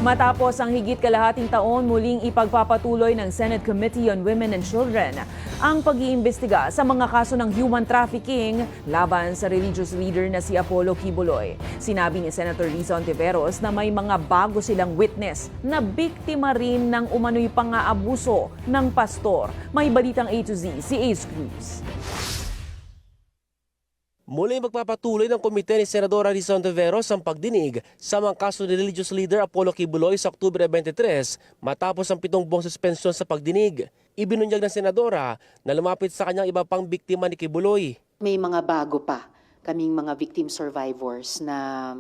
Matapos ang higit kalahating taon, muling ipagpapatuloy ng Senate Committee on Women and Children ang pag-iimbestiga sa mga kaso ng human trafficking laban sa religious leader na si Apollo Kibuloy. Sinabi ni Senator Risa Hontiveros na may mga bago silang witness na biktima rin ng umano'y pang-aabuso ng pastor. May balitang A to Z si Ace Cruz. Muli magpapatuloy ng komite ni Senadora Risa Hontiveros ang pagdinig sa mga kaso ni religious leader Apollo Kibuloy sa Oktubre 23 matapos ang 7 buwang suspensyon sa pagdinig. Ibinunyag ng Senadora na lumapit sa kanyang iba pang biktima ni Kibuloy. May mga bago pa kaming mga victim survivors na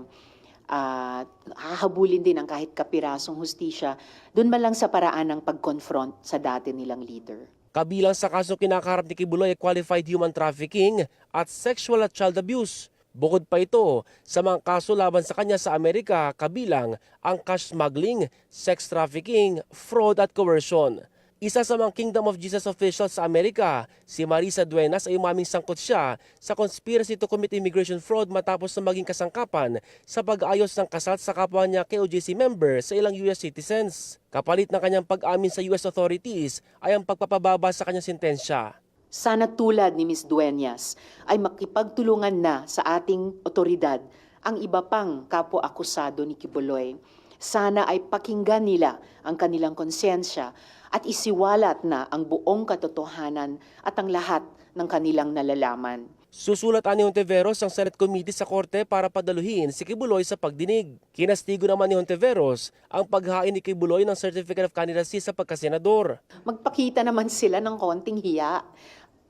hahabulin din ang kahit kapirasong hustisya doon man lang sa paraan ng pag-confront sa dati nilang leader. Kabilang sa kaso kinakaharap ni Kibuloy ay qualified human trafficking at sexual at child abuse. Bukod pa ito sa mga kaso laban sa kanya sa Amerika, kabilang ang cash smuggling, sex trafficking, fraud at coercion. Isa sa mga Kingdom of Jesus officials sa Amerika, si Marisa Duenas ay umaming sangkot siya sa conspiracy to commit immigration fraud matapos na maging kasangkapan sa pag-ayos ng kasal sa kapwa niya KOJC member sa ilang US citizens. Kapalit ng kanyang pag-amin sa US authorities ay ang pagpapababa sa kanyang sentensya. Sana tulad ni Ms. Duenas ay makipagtulungan na sa ating otoridad ang iba pang kapwa-akusado ni Kibuloy. Sana ay pakinggan nila ang kanilang konsensya at isiwalat na ang buong katotohanan at ang lahat ng kanilang nalalaman. Susulat ani Hontiveros ang Senate Committee sa Korte para padaluhin si Kibuloy sa pagdinig. Kinastigo naman ni Hontiveros ang paghain ni Kibuloy ng Certificate of Candidacy sa pagkasenador. Magpakita naman sila ng konting hiya.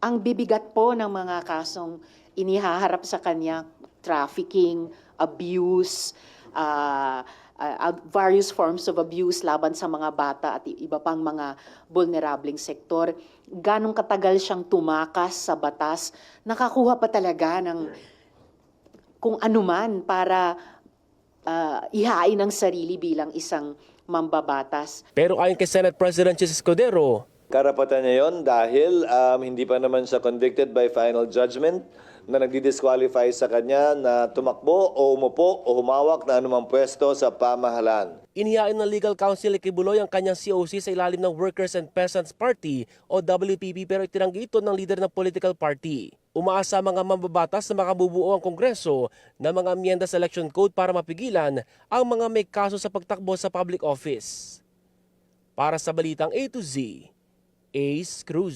Ang bibigat po ng mga kasong inihaharap sa kanya, trafficking, abuse, various forms of abuse laban sa mga bata at iba pang mga vulnerableng sektor. Ganong katagal siyang tumakas sa batas, nakakuha pa talaga ng kung anuman para ihain ang sarili bilang isang mambabatas. Pero ayon kay Senate President Chis Escudero, karapatan niya yon dahil hindi pa naman siya convicted by final judgment na nagdi-disqualify sa kanya na tumakbo o umupo o humawak na anumang pwesto sa pamahalaan. inihain ng legal counsel ni Kibuloy ang kanyang COC sa ilalim ng Workers and Peasants Party o WPP pero itinanggi ito ng leader ng political party. Umaasa mga mambabatas na makabubuo ang Kongreso ng mga amyenda sa election code para mapigilan ang mga may kaso sa pagtakbo sa public office. Para sa Balitang A to Z, Ace Cruz.